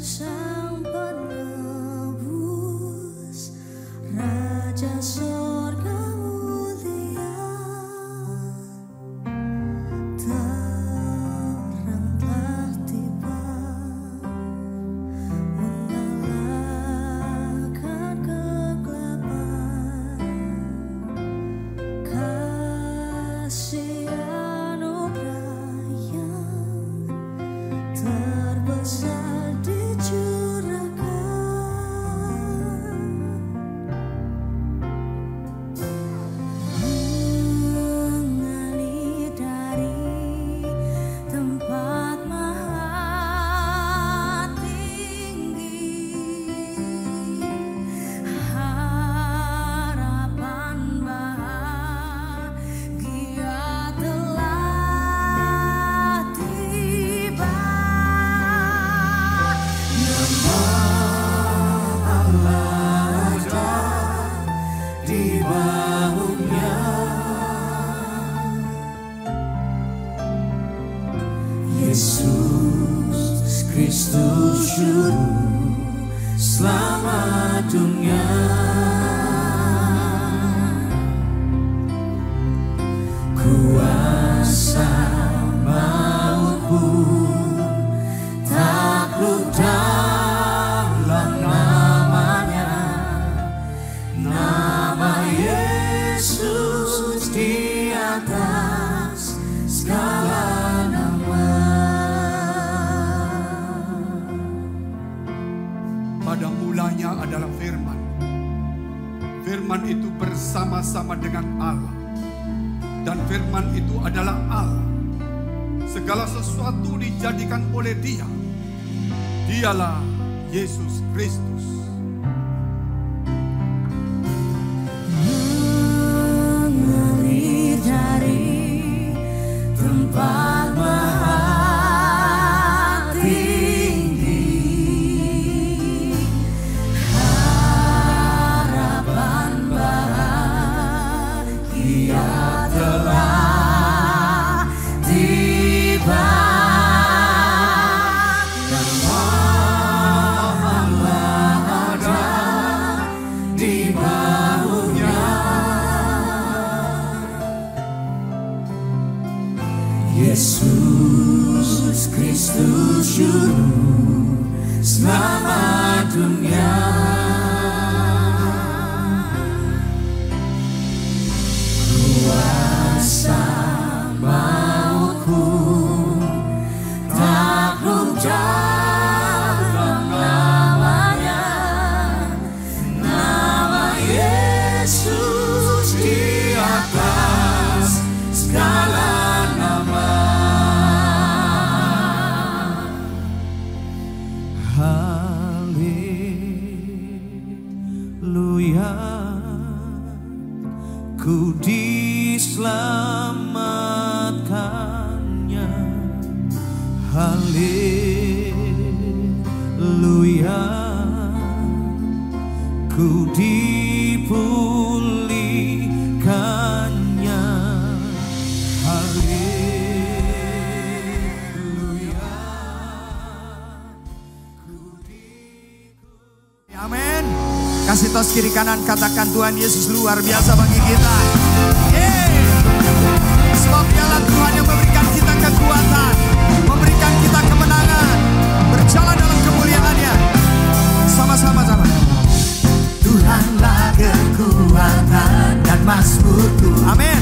Sang penebus, Raja Sorga mulia, terang telah tiba, mengalahkan kegelapan. Kasih anugerah yang terbesar dicurahkan, mengalir dari tempat maha tinggi. Harapan bahagia telah tiba. Allah ada di bahunya, Yesus Kristus Juru Selamat dunia. Kuasa maut pun takluk dalam namanya, nama Yesus di atas segala nama. Pada mulanya adalah firman. Firman itu bersama-sama dengan Allah. Dan firman itu adalah Allah. Segala sesuatu dijadikan oleh Dia. Dialah Yesus Kristus. Mengalir dari tempat maha tinggi, harapan bahagia telah tiba. Nama Allah ada di bahunya, Yesus Kristus Juru Selamat dunia. Kuasa maut pun takluk dalam namanya, nama Yesus di atas segala nama. Haleluya, ku diselamatkannya. Haleluya, ku dipulihkannya. Haleluya. Amin. Kasih tos kiri kanan, katakan Tuhan Yesus luar biasa bagi kita. Sebab dialah Tuhan yang memberikan kita kekuatan, memberikan kita kemenangan, berjalan dalam kemuliaan-Nya. Sama-sama. Tuhanlah kekuatan dan mazmurku. Amin.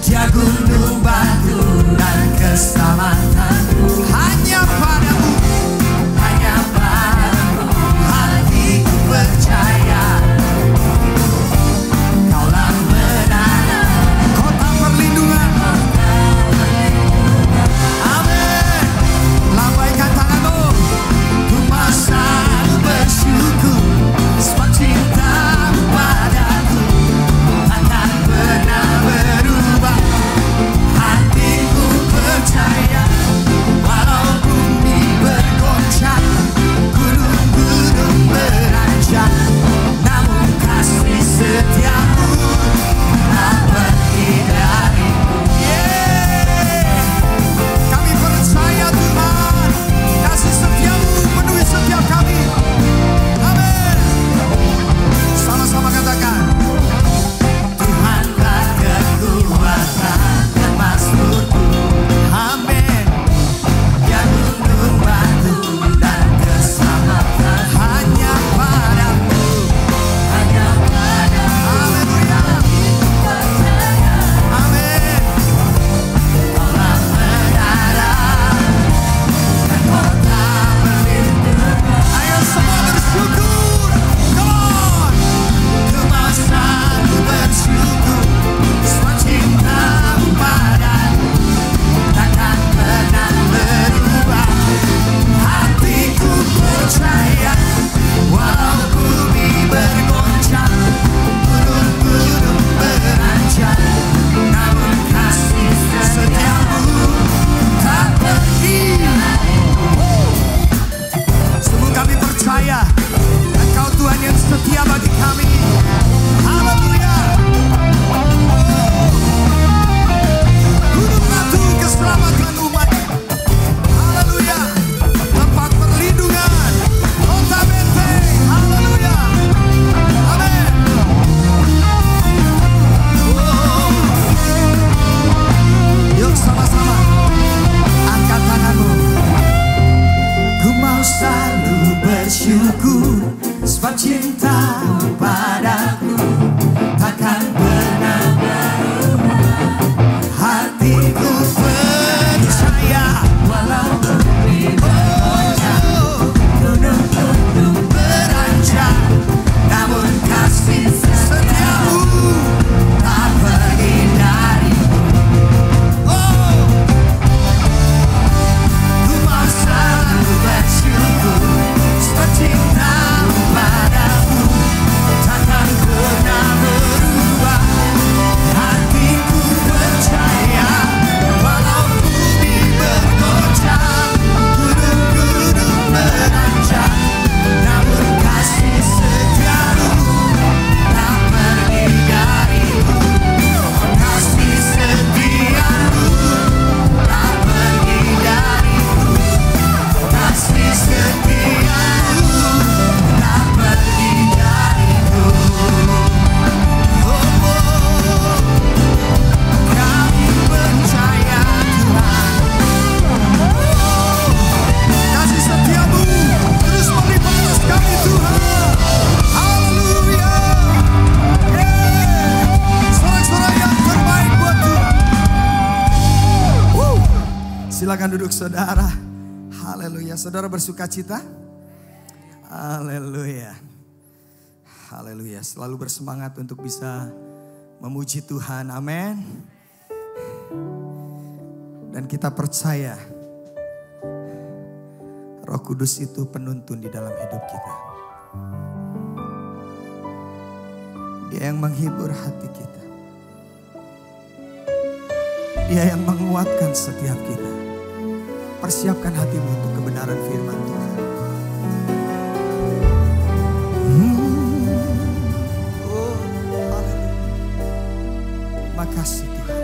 Dia gunung batu dan keselamatanku. Hanya padamu, Hanya padamu hatiku percaya. Kaulah menara, kota perlindungan. duduk saudara. Haleluya. Saudara bersuka cita? Haleluya. Haleluya. Selalu bersemangat untuk bisa memuji Tuhan. Amin. Dan kita percaya Roh Kudus itu penuntun di dalam hidup kita. Dia yang menghibur hati kita. Dia yang menguatkan setiap kita. Persiapkan hatimu untuk kebenaran firman Tuhan. Oh, haleluya. Terima kasih Tuhan.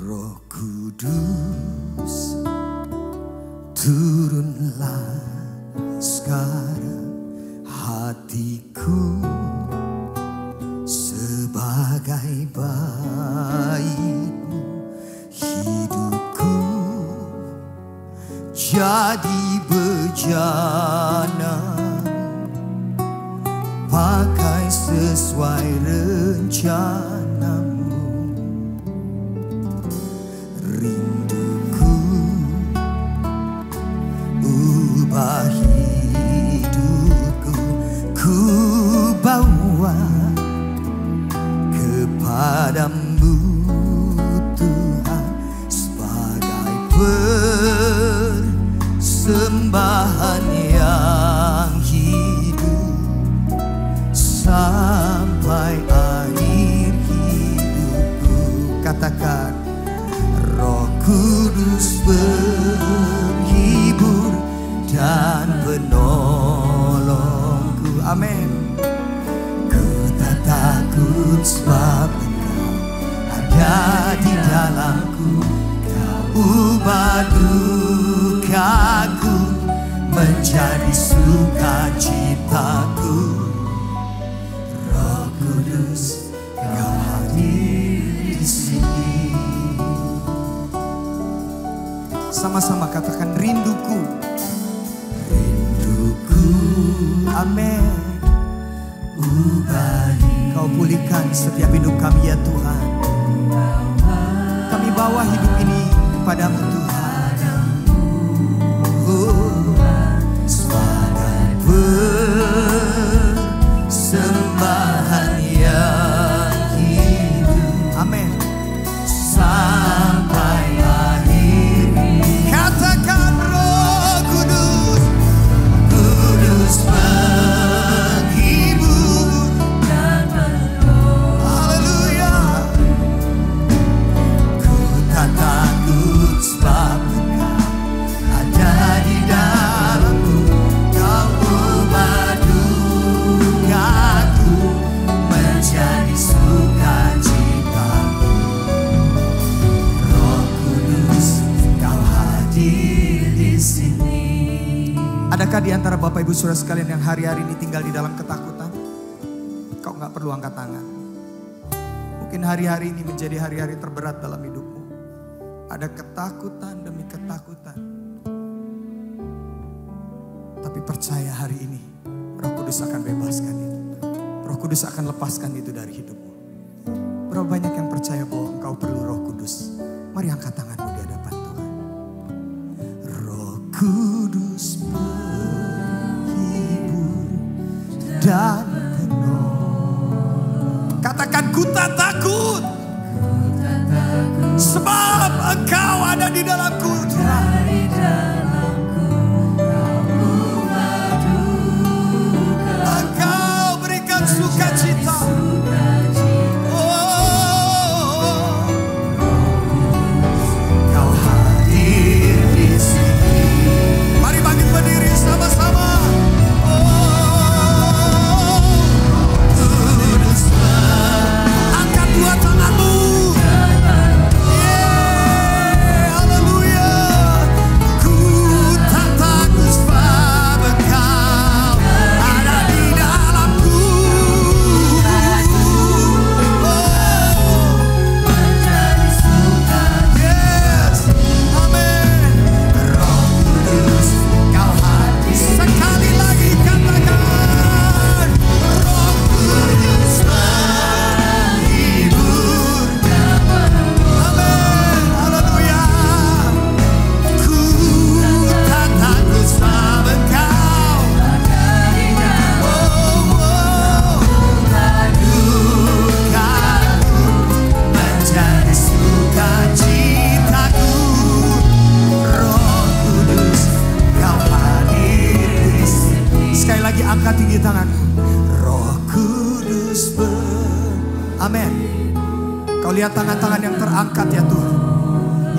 Roh Kudus, turunlah sekarang. Hatiku sebagai bayimu, hidupku jadi bejana, pakai sesuai rencanamu. Rinduku ubah ku bawa kepadamu Tuhan sebagai persembahan yang hidup sampai akhir hidupku. Katakan, Roh Kudus penghibur dan penolong. Amin. Ku tak takut sebab Engkau ada di dalamku. Kau ubah dukaku menjadi sukacitaku. Roh Kudus, Kau hadir di sini. Sama-sama katakan, rinduku. Amin. Kau pulihkan setiap hidup kami ya Tuhan. Kami bawa hidup ini kepadamu Tuhan. Sebagai persembahan yang hidup. Amin. Sampai akhir. Katakan, Roh Kudus, Kudus penghibur dan penolong. Haleluya. Ku tak takut sebab Engkau ada di dalamku. Kau ubah dukaku menjadi sukacitaku. Roh Kudus, Kau hadir di sini. Adakah di antara Bapak Ibu Saudara sekalian yang hari-hari ini tinggal di dalam ketakutan? Kau gak perlu angkat tangan. Mungkin hari-hari ini menjadi hari-hari terberat dalam hidupmu. Ada ketakutan demi ketakutan. Tapi percaya hari ini Roh Kudus akan bebaskan itu. Roh Kudus akan lepaskan itu dari hidupmu. Berapa banyak yang percaya bahwa engkau perlu Roh Kudus? Mari angkat tanganmu di hadapan Tuhan. Roh Kudus penghibur dan penolong. Katakan, ku tak takut sebab Engkau ada di dalamku Tuhan. Engkau berikan sukacita. Kau hadir di sini. Mari bangkit berdiri sama-sama. Kudus, angkat dua tanganmu. Haleluya. Ku tak takut sebab Engkau ada di dalamku. Kau lihat tangan-tangan yang terangkat ya Tuhan,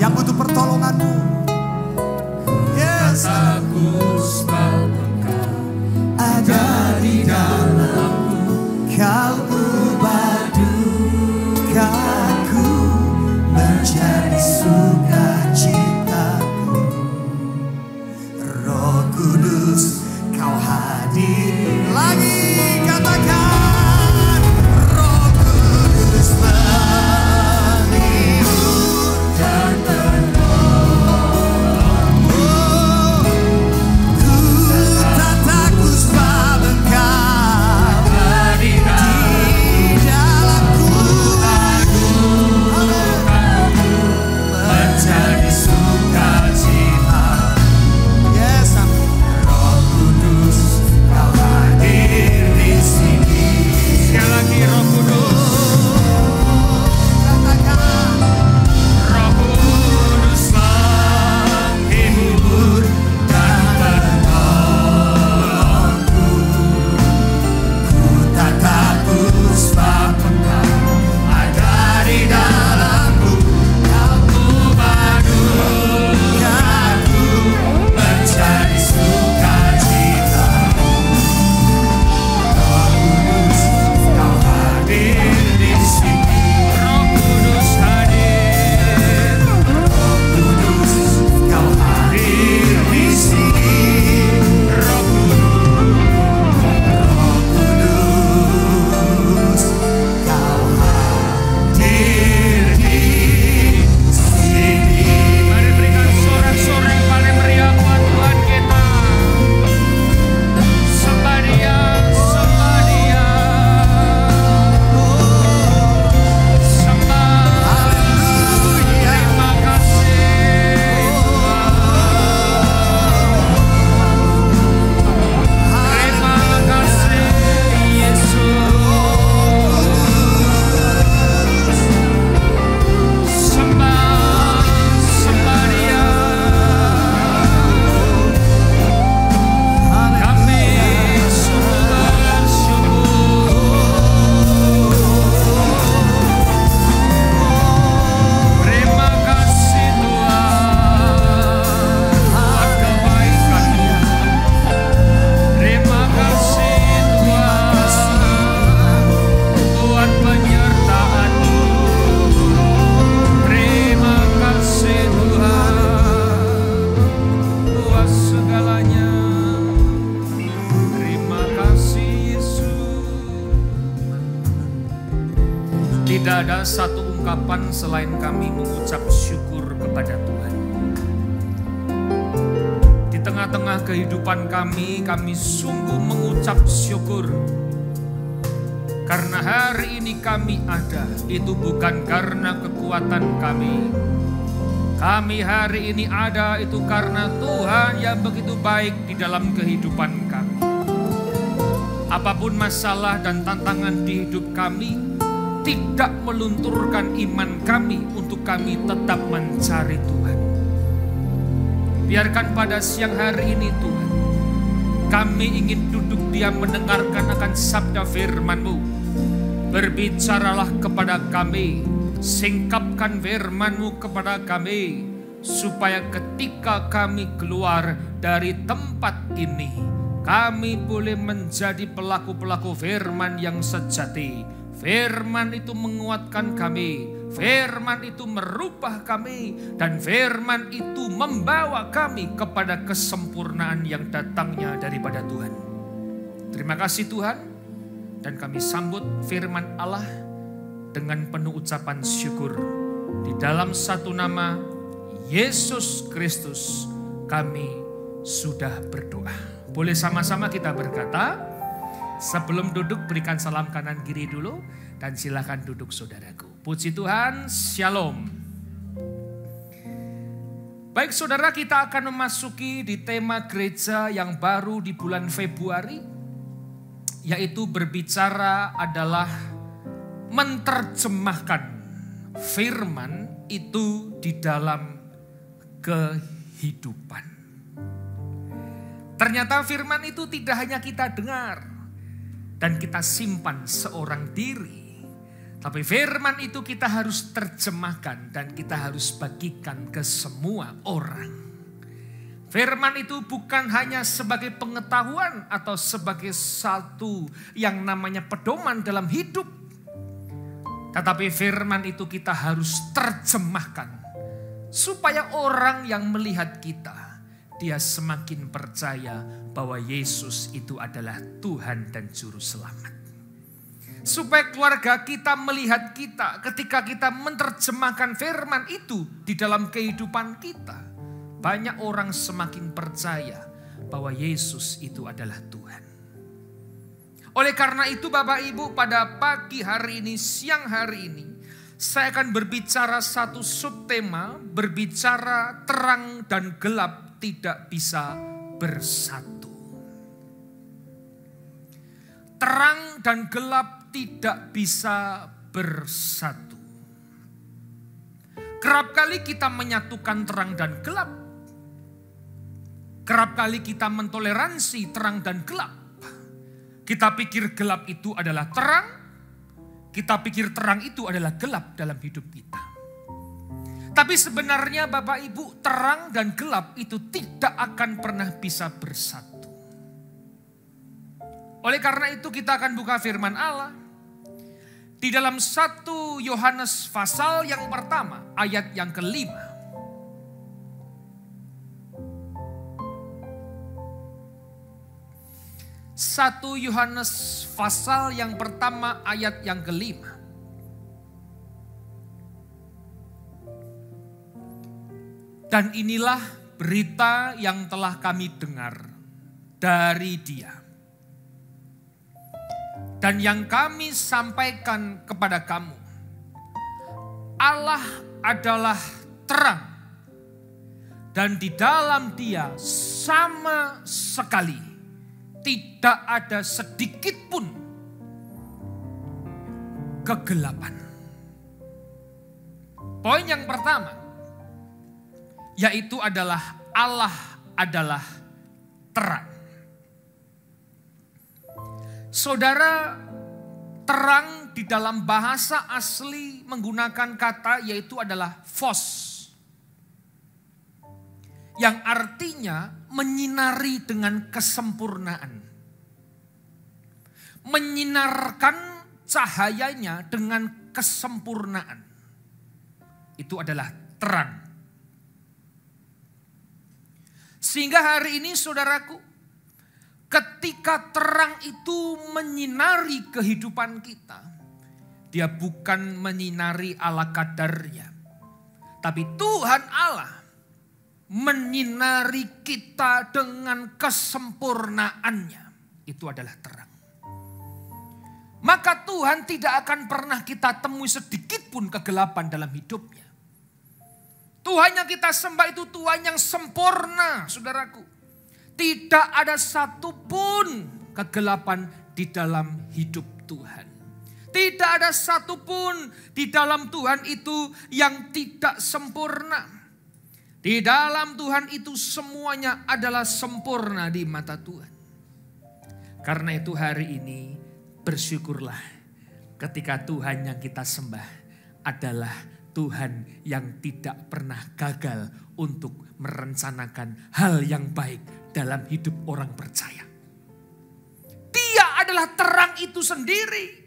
yang butuh pertolongan-Mu. Yes. Ada di dalamku, Kau ubah dukaku menjadi sukacitaku. Roh Kudus, Kau hadir. Lagi katakan, Roh Kudus menghibur dan menolongku. Ku tak takut sebab Engkau di dalamku. menjadi sukacita. Yes, amin. Roh Kudus, Kau hadir di sini. Sekali lagi, Roh Kudus. Katakan, Roh Kudus menghibur dan menolongku. Ku tak takut sebab Engkau ada di dalamku. Kau ubah dukaku menjadi sukacita. Roh Kudus, Kau hadir di sini. Roh Kudus hadir. Roh Kudus, Kau hadir di sini. Roh Kudus, Kau hadir di sini. Mari berikan sorak-sorai yang paling meriah buat Tuhan kita. Sembah Dia, sembah Dia. Sembah. Terima kasih Terima kasih Yesus. Sembah, sembah Dia. Kami sungguh bersyukur. Terima kasih Tuhan buat kebaikan-Mu. Terima kasih Tuhan buat penyertaan-Mu. Terima kasih Tuhan buat segalanya. Terima kasih Yesus. Tidak ada satu ungkapan selain kami mengucap syukur kepada Tuhan. Di tengah-tengah kehidupan kami sungguh mengucap syukur. Karena hari ini kami ada, itu bukan karena kekuatan kami. Kami hari ini ada itu karena Tuhan yang begitu baik di dalam kehidupan kami. Apapun masalah dan tantangan di hidup kami, tidak melunturkan iman kami untuk kami tetap mencari Tuhan. Biarkan pada siang hari ini Tuhan, kami ingin duduk diam mendengarkan akan sabda firman-Mu. Berbicaralah kepada kami, singkapkan firman-Mu kepada kami, supaya ketika kami keluar dari tempat ini, kami boleh menjadi pelaku-pelaku firman yang sejati. Firman itu menguatkan kami, firman itu merubah kami, dan firman itu membawa kami kepada kesempurnaan yang datangnya daripada Tuhan. Terima kasih Tuhan, dan kami sambut firman Allah dengan penuh ucapan syukur. Di dalam satu nama, Yesus Kristus, kami sudah berdoa. Boleh sama-sama kita berkata, sebelum duduk berikan salam kanan kiri dulu, dan silakan duduk saudaraku. Puji Tuhan, Shalom. Baik saudara, kita akan memasuki di tema gereja yang baru di bulan Februari, yaitu berbicara adalah menerjemahkan firman itu di dalam kehidupan. Ternyata firman itu tidak hanya kita dengar dan kita simpan seorang diri, Tapi firman itu kita harus terjemahkan dan kita harus bagikan ke semua orang. Firman itu bukan hanya sebagai pengetahuan atau sebagai satu yang namanya pedoman dalam hidup. Tetapi firman itu kita harus terjemahkan. Supaya orang yang melihat kita, dia semakin percaya bahwa Yesus itu adalah Tuhan dan Juru Selamat. Supaya keluarga kita melihat kita ketika kita menerjemahkan firman itu di dalam kehidupan kita. Banyak orang semakin percaya bahwa Yesus itu adalah Tuhan. Oleh karena itu Bapak Ibu, pada pagi hari ini, siang hari ini, saya akan berbicara satu subtema, berbicara terang dan gelap tidak bisa bersatu. Terang dan gelap tidak bisa bersatu. Kerap kali kita menyatukan terang dan gelap. Kerap kali kita mentoleransi terang dan gelap. Kita pikir gelap itu adalah terang. Kita pikir terang itu adalah gelap dalam hidup kita. Tapi sebenarnya Bapak Ibu, terang dan gelap itu tidak akan pernah bisa bersatu. Oleh karena itu kita akan buka firman Allah. Di dalam 1 Yohanes pasal yang pertama, ayat yang ke-5. 1 Yohanes pasal yang pertama, ayat yang ke-5. Dan inilah berita yang telah kami dengar dari Dia. Dan yang kami sampaikan kepada kamu, Allah adalah terang, dan di dalam Dia sama sekali tidak ada sedikit pun kegelapan. Poin yang pertama, yaitu adalah Allah adalah terang. Saudara, terang di dalam bahasa asli menggunakan kata yaitu adalah phos. Yang artinya menyinari dengan kesempurnaan. Menyinarkan cahayanya dengan kesempurnaan. Itu adalah terang. Sehingga hari ini saudaraku, ketika terang itu menyinari kehidupan kita, dia bukan menyinari ala kadarnya. Tapi Tuhan Allah menyinari kita dengan kesempurnaannya. Itu adalah terang. Maka Tuhan tidak akan pernah kita temui sedikit pun kegelapan dalam hidupnya. Tuhan yang kita sembah itu Tuhan yang sempurna, saudaraku. Tidak ada satupun kegelapan di dalam hidup Tuhan. Tidak ada satupun di dalam Tuhan itu yang tidak sempurna. Di dalam Tuhan itu semuanya adalah sempurna di mata Tuhan. Karena itu hari ini bersyukurlah ketika Tuhan yang kita sembah adalah Tuhan yang tidak pernah gagal untuk merencanakan hal yang baik dalam hidup orang percaya. Dia adalah terang itu sendiri.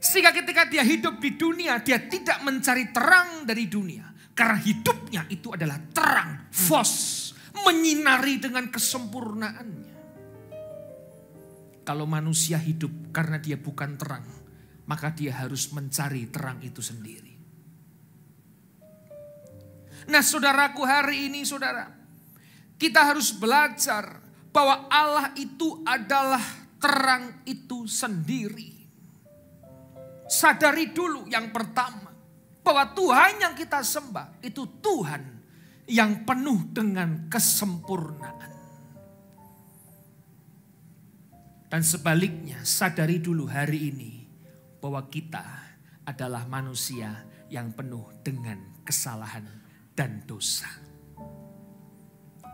Sehingga ketika dia hidup di dunia, dia tidak mencari terang dari dunia. Karena hidupnya itu adalah terang, phos, menyinari dengan kesempurnaannya. Kalau manusia hidup karena dia bukan terang, maka dia harus mencari terang itu sendiri. Nah saudaraku, hari ini saudara, kita harus belajar bahwa Allah itu adalah terang itu sendiri. Sadari dulu yang pertama, bahwa Tuhan yang kita sembah itu Tuhan yang penuh dengan kesempurnaan. Dan sebaliknya, sadari dulu hari ini bahwa kita adalah manusia yang penuh dengan kesalahan dan dosa.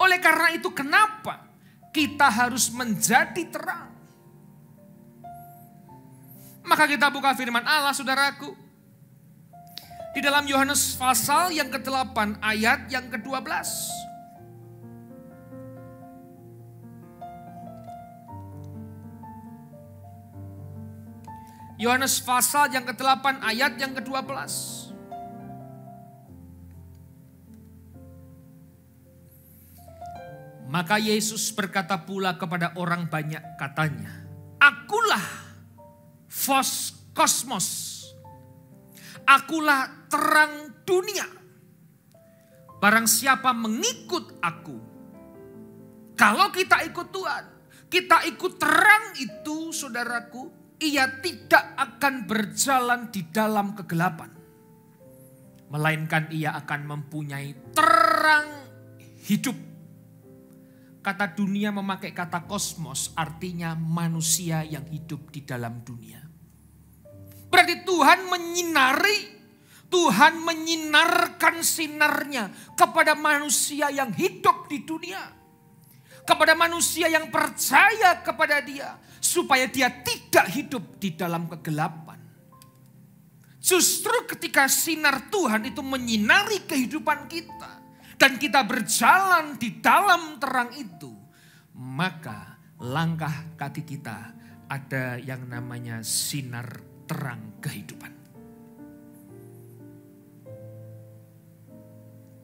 Oleh karena itu kenapa kita harus menjadi terang? Maka kita buka firman Allah, saudaraku. Di dalam Yohanes pasal yang ke-8 ayat yang ke-12. Yohanes pasal yang ke-8 ayat yang ke-12. Maka Yesus berkata pula kepada orang banyak, katanya, "Akulah fos kosmos. Akulah terang dunia. Barang siapa mengikut aku." Kalau kita ikut Tuhan, kita ikut terang itu, saudaraku, ia tidak akan berjalan di dalam kegelapan. Melainkan ia akan mempunyai terang hidup. Kata dunia memakai kata kosmos, artinya manusia yang hidup di dalam dunia. Berarti Tuhan menyinarkan sinarnya kepada manusia yang hidup di dunia. Kepada manusia yang percaya kepada Dia. Supaya dia tidak hidup di dalam kegelapan. Justru ketika sinar Tuhan itu menyinari kehidupan kita. Dan kita berjalan di dalam terang itu. Maka langkah kaki kita ada yang namanya sinar terang kehidupan.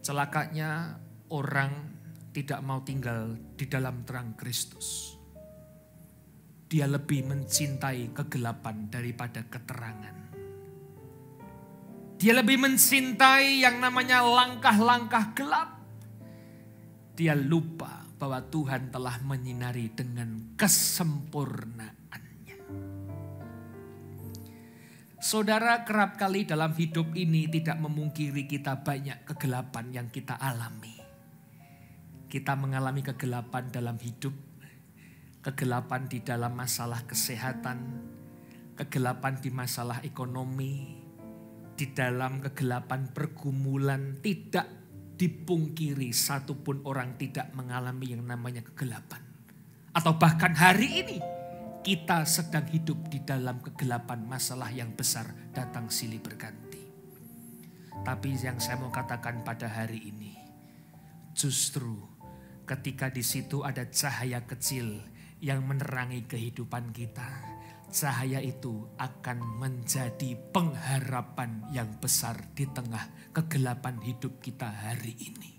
Celakanya orang tidak mau tinggal di dalam terang Kristus. Dia lebih mencintai kegelapan daripada keterangan. Dia lebih mencintai yang namanya langkah-langkah gelap. Dia lupa bahwa Tuhan telah menyinari dengan kesempurnaannya. Saudara, kerap kali dalam hidup ini tidak memungkiri kita banyak kegelapan yang kita alami. Kita mengalami kegelapan dalam hidup, kegelapan di dalam masalah kesehatan, kegelapan di masalah ekonomi, di dalam kegelapan pergumulan. Tidak dipungkiri satupun orang tidak mengalami yang namanya kegelapan. Atau bahkan hari ini kita sedang hidup di dalam kegelapan masalah yang besar datang silih berganti. Tapi yang saya mau katakan pada hari ini, justru ketika di situ ada cahaya kecil yang menerangi kehidupan kita, cahaya itu akan menjadi pengharapan yang besar di tengah kegelapan hidup kita hari ini.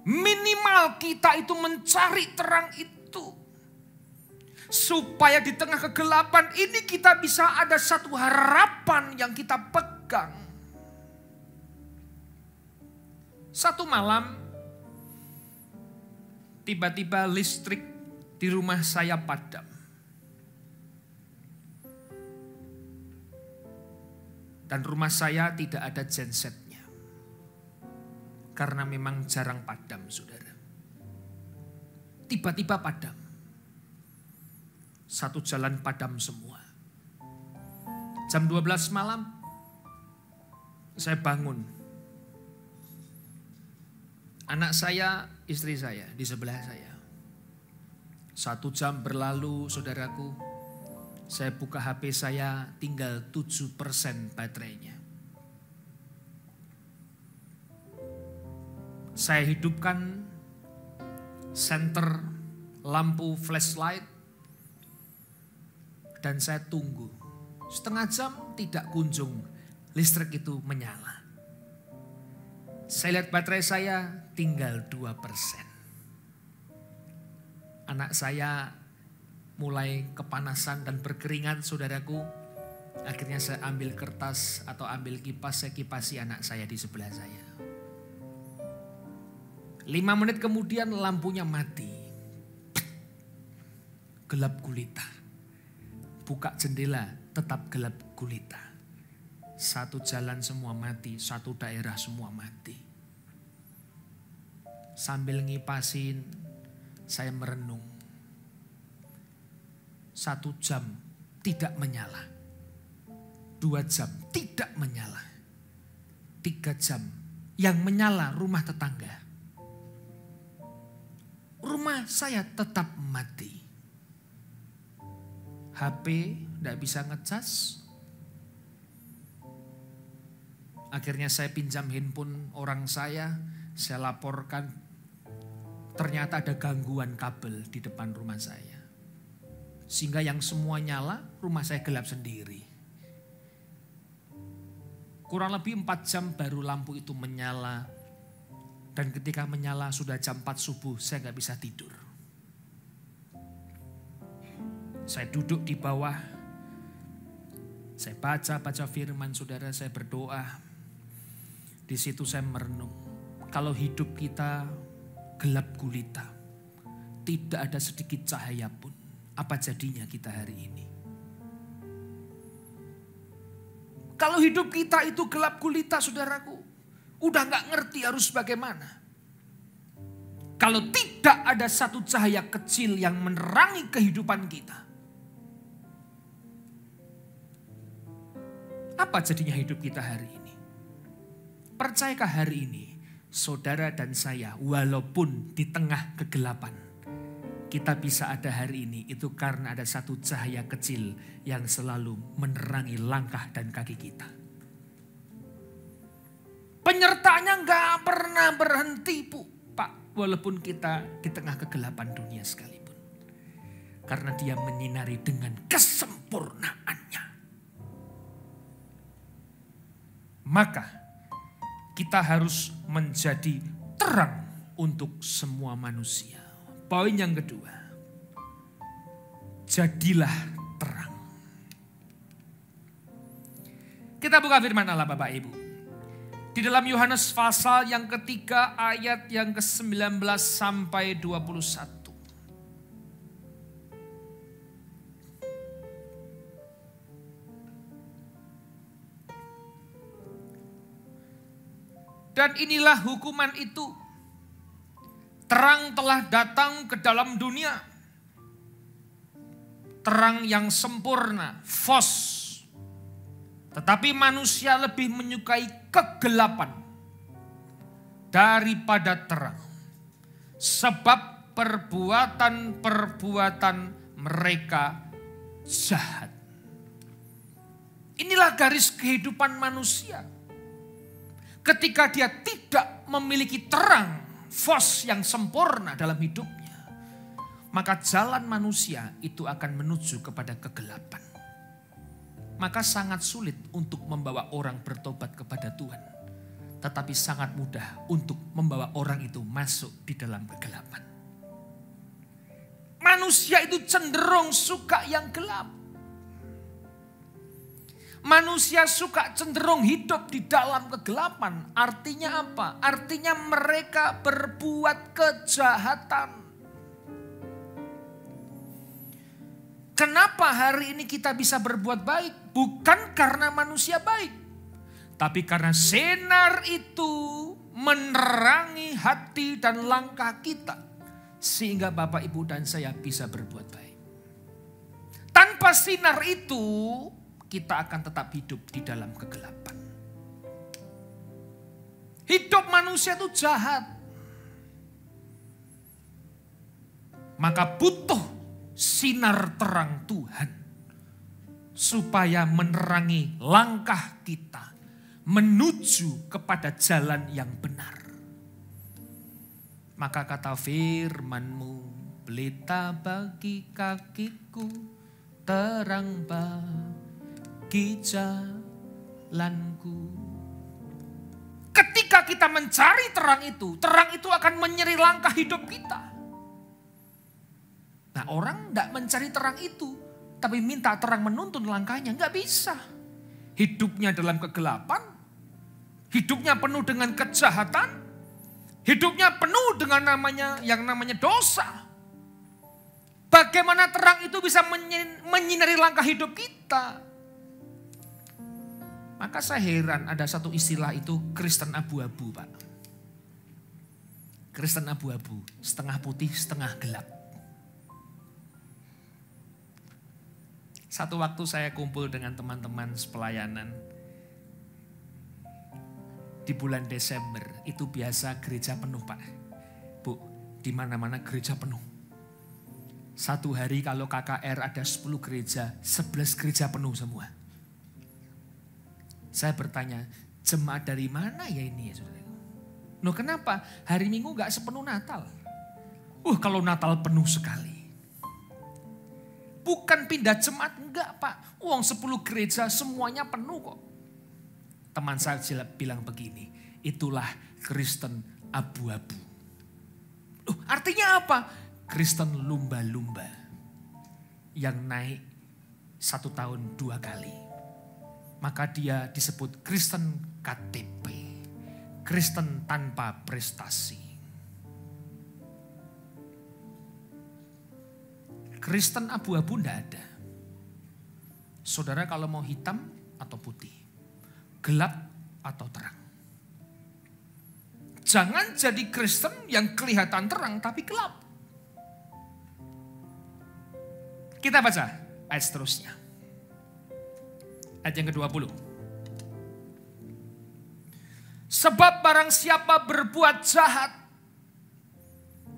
Minimal kita itu mencari terang itu. Supaya di tengah kegelapan ini kita bisa ada satu harapan yang kita pegang. Satu malam, tiba-tiba listrik di rumah saya padam. Dan rumah saya tidak ada gensetnya. Karena memang jarang padam, saudara. Tiba-tiba padam. Satu jalan padam semua. Jam 12 malam, saya bangun. Anak saya, istri saya di sebelah saya. 1 jam berlalu, saudaraku. Saya buka HP saya, tinggal 7% baterainya. Saya hidupkan senter lampu flashlight dan saya tunggu. 1/2 jam tidak kunjung listrik itu menyala. Saya lihat baterai saya tinggal 2%. Anak saya mulai kepanasan dan berkeringat, saudaraku. Akhirnya saya ambil kertas atau ambil kipas, saya kipasi anak saya di sebelah saya. 5 menit kemudian lampunya mati. Gelap gulita. Buka jendela tetap gelap gulita. Satu jalan semua mati, satu daerah semua mati. Sambil ngipasin, saya merenung. 1 jam tidak menyala. 2 jam tidak menyala. 3 jam yang menyala rumah tetangga. Rumah saya tetap mati. HP tidak bisa ngecas. Akhirnya saya pinjam handphone orang saya laporkan. Ternyata ada gangguan kabel di depan rumah saya. Sehingga yang semua nyala, rumah saya gelap sendiri. Kurang lebih 4 jam baru lampu itu menyala. Dan ketika menyala sudah jam 4 subuh, saya gak bisa tidur. Saya duduk di bawah. Saya baca firman saudara, saya berdoa. Di situ saya merenung. Kalau hidup kita gelap gulita, tidak ada sedikit cahaya pun, apa jadinya kita hari ini? Kalau hidup kita itu gelap gulita, saudaraku, udah gak ngerti harus bagaimana. Kalau tidak ada satu cahaya kecil yang menerangi kehidupan kita, apa jadinya hidup kita hari ini? Percayakah hari ini saudara dan saya, walaupun di tengah kegelapan, kita bisa ada hari ini, itu karena ada satu cahaya kecil yang selalu menerangi langkah dan kaki kita. Penyertaannya gak pernah berhenti, Pak, walaupun kita di tengah kegelapan dunia sekalipun. Karena dia menyinari dengan kesempurnaannya. Maka kita harus menjadi terang untuk semua manusia. Poin yang kedua, jadilah terang. Kita buka firman Allah Bapak Ibu. Di dalam Yohanes pasal yang ketiga ayat yang ke-19 sampai 21. Dan inilah hukuman itu. Terang telah datang ke dalam dunia. Terang yang sempurna, fos. Tetapi manusia lebih menyukai kegelapan daripada terang. Sebab perbuatan-perbuatan mereka jahat. Inilah garis kehidupan manusia. Ketika dia tidak memiliki terang, fos yang sempurna dalam hidupnya, maka jalan manusia itu akan menuju kepada kegelapan. Maka sangat sulit untuk membawa orang bertobat kepada Tuhan. Tetapi sangat mudah untuk membawa orang itu masuk di dalam kegelapan. Manusia itu cenderung suka yang gelap. Manusia suka cenderung hidup di dalam kegelapan. Artinya apa? Artinya mereka berbuat kejahatan. Kenapa hari ini kita bisa berbuat baik? Bukan karena manusia baik. Tapi karena sinar itu menerangi hati dan langkah kita. Sehingga Bapak, Ibu, dan saya bisa berbuat baik. Tanpa sinar itu, kita akan tetap hidup di dalam kegelapan. Hidup manusia itu jahat. Maka butuh sinar terang Tuhan. Supaya menerangi langkah kita. Menuju kepada jalan yang benar. Maka kata firman-Mu, pelita bagi kakiku, terang bagi jalanku. Ketika kita mencari terang itu akan menyeri langkah hidup kita. Nah, orang tidak mencari terang itu, tapi minta terang menuntun langkahnya, nggak bisa. Hidupnya dalam kegelapan, hidupnya penuh dengan kejahatan, hidupnya penuh dengan yang namanya dosa. Bagaimana terang itu bisa menyinari langkah hidup kita? Maka saya heran ada satu istilah itu Kristen abu-abu, Pak. Kristen abu-abu, setengah putih, setengah gelap. Satu waktu saya kumpul dengan teman-teman sepelayanan. Di bulan Desember itu biasa gereja penuh, Pak. Bu, di mana-mana gereja penuh. Satu hari kalau KKR ada 10 gereja, 11 gereja penuh semua. Saya bertanya, jemaat dari mana ya ini ya saudara? Loh kenapa? Hari Minggu gak sepenuh Natal. Kalau Natal penuh sekali. Bukan pindah jemaat, enggak Pak. Uang 10 gereja semuanya penuh kok. Teman saya bilang begini, itulah Kristen abu-abu. Artinya apa? Kristen lumba-lumba yang naik 1 tahun 2 kali. Maka dia disebut Kristen KTP. Kristen tanpa prestasi. Kristen abu-abu enggak ada. Saudara kalau mau hitam atau putih, gelap atau terang. Jangan jadi Kristen yang kelihatan terang tapi gelap. Kita baca ayat seterusnya. Ayat yang ke-20. Sebab barang siapa berbuat jahat,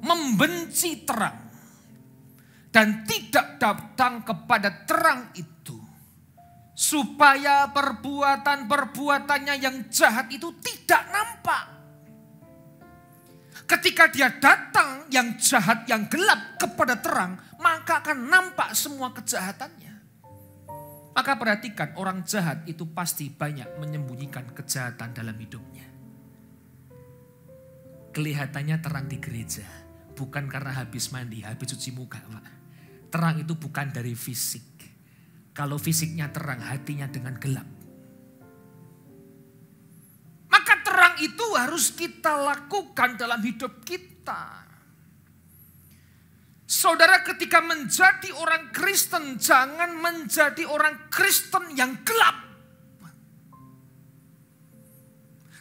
membenci terang, dan tidak datang kepada terang itu, supaya perbuatan-perbuatannya yang jahat itu tidak nampak. Ketika dia datang yang jahat, yang gelap kepada terang, maka akan nampak semua kejahatannya. Maka perhatikan, orang jahat itu pasti banyak menyembunyikan kejahatan dalam hidupnya. Kelihatannya terang di gereja, bukan karena habis mandi, habis cuci muka, Pak. Terang itu bukan dari fisik. Kalau fisiknya terang, hatinya dengan gelap. Maka terang itu harus kita lakukan dalam hidup kita. Saudara, ketika menjadi orang Kristen, jangan menjadi orang Kristen yang gelap.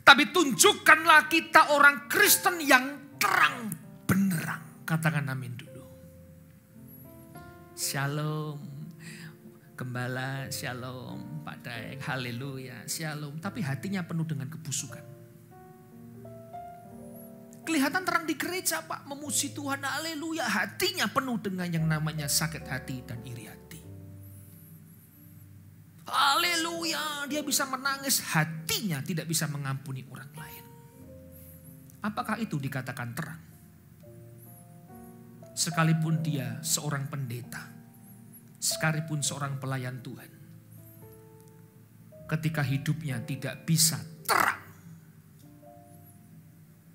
Tapi tunjukkanlah kita orang Kristen yang terang benderang. Katakan amin dulu. Shalom, Gembala, shalom, Pak Daeng, haleluya, shalom. Tapi hatinya penuh dengan kebusukan. Kelihatan terang di gereja Pak, memuji Tuhan, haleluya. Hatinya penuh dengan yang namanya sakit hati dan iri hati. Haleluya, dia bisa menangis, hatinya tidak bisa mengampuni orang lain. Apakah itu dikatakan terang? Sekalipun dia seorang pendeta, sekalipun seorang pelayan Tuhan, ketika hidupnya tidak bisa terang,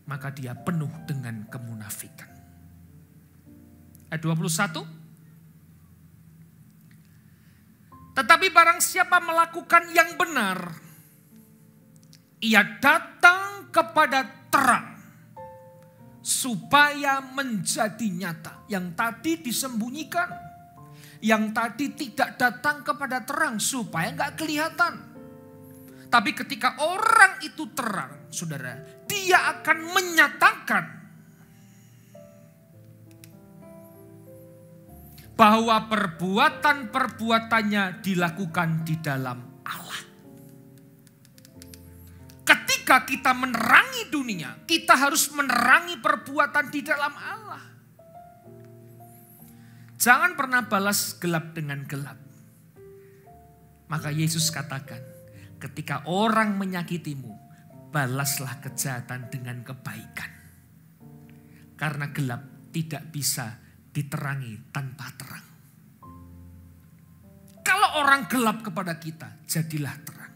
maka dia penuh dengan kemunafikan. Ayat 21. Tetapi barang siapa melakukan yang benar, ia datang kepada terang, supaya menjadi nyata. Yang tadi disembunyikan, yang tadi tidak datang kepada terang, supaya nggak kelihatan. Tapi ketika orang itu terang, saudara, dia akan menyatakan bahwa perbuatan-perbuatannya dilakukan di dalam Allah. Ketika kita menerangi dunia, kita harus menerangi perbuatan di dalam Allah. Jangan pernah balas gelap dengan gelap. Maka Yesus katakan, ketika orang menyakitimu, balaslah kejahatan dengan kebaikan. Karena gelap tidak bisa diterangi tanpa terang. Kalau orang gelap kepada kita, jadilah terang.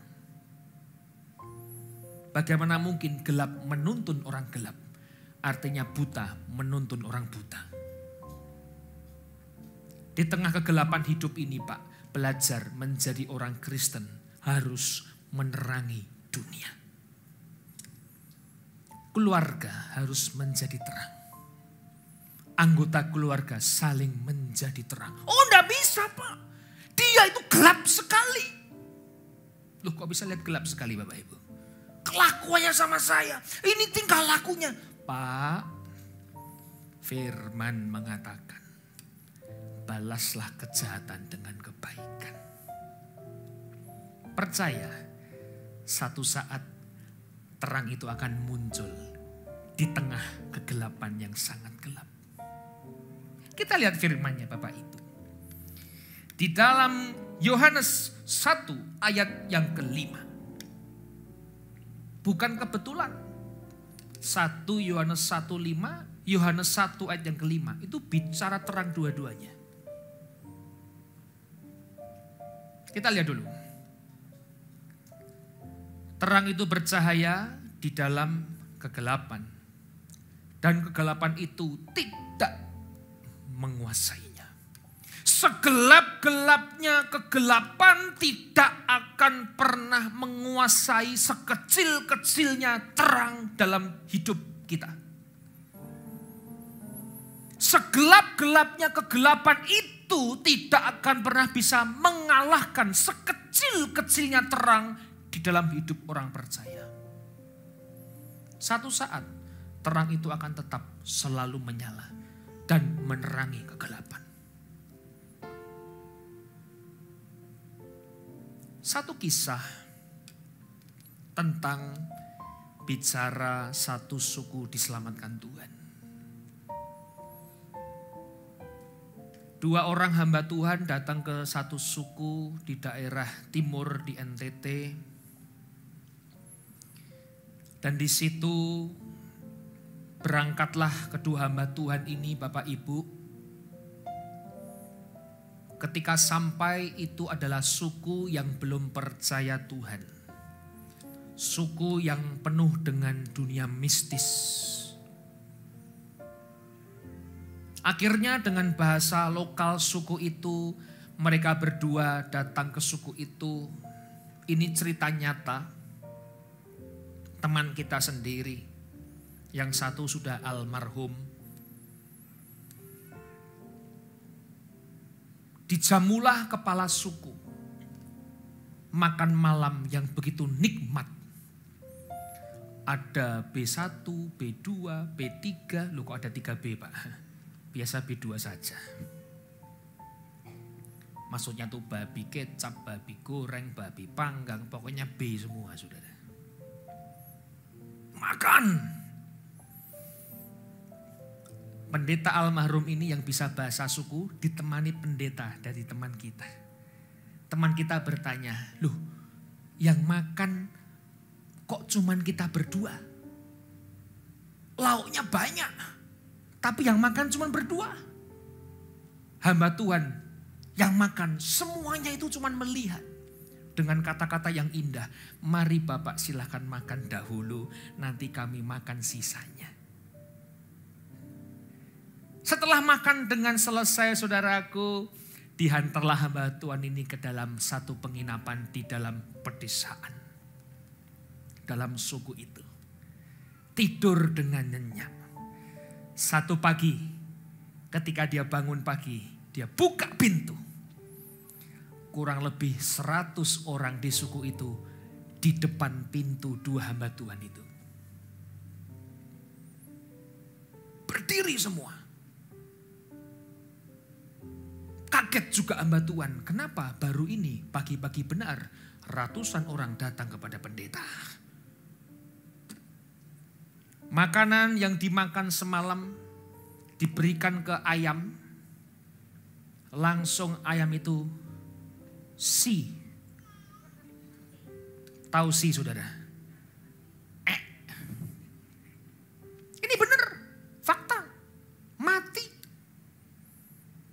Bagaimana mungkin gelap menuntun orang gelap? Artinya buta menuntun orang buta. Di tengah kegelapan hidup ini Pak, belajar menjadi orang Kristen harus menerangi dunia. Keluarga harus menjadi terang. Anggota keluarga saling menjadi terang. Oh enggak bisa Pak, dia itu gelap sekali. Loh kok bisa lihat gelap sekali Bapak Ibu? Kelakuannya sama saya, ini tingkah lakunya. Pak, firman mengatakan, balaslah kejahatan dengan kebaikan. Percaya, satu saat terang itu akan muncul di tengah kegelapan yang sangat gelap. Kita lihat firman-Nya Bapak Ibu. Di dalam Yohanes 1 ayat yang ke-5. Bukan kebetulan. 1 Yohanes 1:5, Yohanes 1 ayat yang ke-5. Itu bicara terang dua-duanya. Kita lihat dulu. Terang itu bercahaya di dalam kegelapan. Dan kegelapan itu tidak menguasainya. Segelap-gelapnya kegelapan tidak akan pernah menguasai sekecil-kecilnya terang dalam hidup kita. Segelap-gelapnya kegelapan itu tidak akan pernah bisa mengalahkan sekecil-kecilnya terang di dalam hidup orang percaya. Satu saat terang itu akan tetap selalu menyala dan menerangi kegelapan. Satu kisah tentang bicara satu suku diselamatkan Tuhan. 2 orang hamba Tuhan datang ke satu suku di daerah timur di NTT. Dan di situ berangkatlah kedua hamba Tuhan ini, Bapak Ibu. Ketika sampai, itu adalah suku yang belum percaya Tuhan. Suku yang penuh dengan dunia mistis. Akhirnya dengan bahasa lokal suku itu, mereka berdua datang ke suku itu. Ini cerita nyata, teman kita sendiri, yang satu sudah almarhum. Dijamulah kepala suku, makan malam yang begitu nikmat. Ada B1, B2, B3, loh kok ada 3B Pak? Biasa B2 saja. Maksudnya tuh babi kecap, babi goreng, babi panggang, pokoknya B semua saudara. Makan. Pendeta almarhum ini yang bisa bahasa suku ditemani pendeta dari teman kita. Teman kita bertanya, loh yang makan kok cuman kita berdua? Lauknya banyak. Tapi yang makan cuma berdua. Hamba Tuhan yang makan semuanya itu cuma melihat. Dengan kata-kata yang indah. Mari Bapak silahkan makan dahulu. Nanti kami makan sisanya. Setelah makan dengan selesai saudaraku. Dihantarlah hamba Tuhan ini ke dalam satu penginapan di dalam pedesaan. Dalam suku itu. Tidur dengan nyenyak. Satu pagi, ketika dia bangun pagi, dia buka pintu. Kurang lebih 100 orang di suku itu di depan pintu 2 hamba Tuhan itu. Berdiri semua. Kaget juga hamba Tuhan. Kenapa baru ini pagi-pagi benar ratusan orang datang kepada pendeta. Makanan yang dimakan semalam diberikan ke ayam. Langsung ayam itu si. Tahu si saudara? Ini benar, fakta. Mati.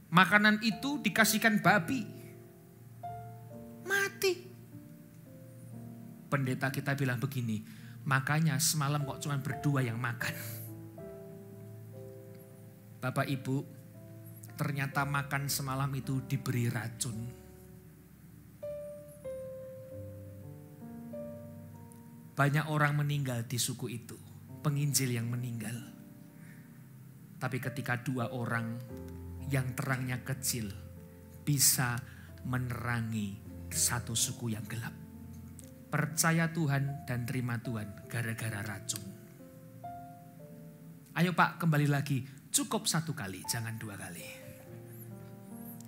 Makanan itu dikasihkan babi. Mati. Pendeta kita bilang begini. Makanya semalam kok cuma berdua yang makan. Bapak Ibu, ternyata makan semalam itu diberi racun. Banyak orang meninggal di suku itu, penginjil yang meninggal. Tapi ketika 2 orang yang terangnya kecil bisa menerangi satu suku yang gelap. Percaya Tuhan dan terima Tuhan gara-gara racun. Ayo Pak, kembali lagi. Cukup 1 kali, jangan 2 kali.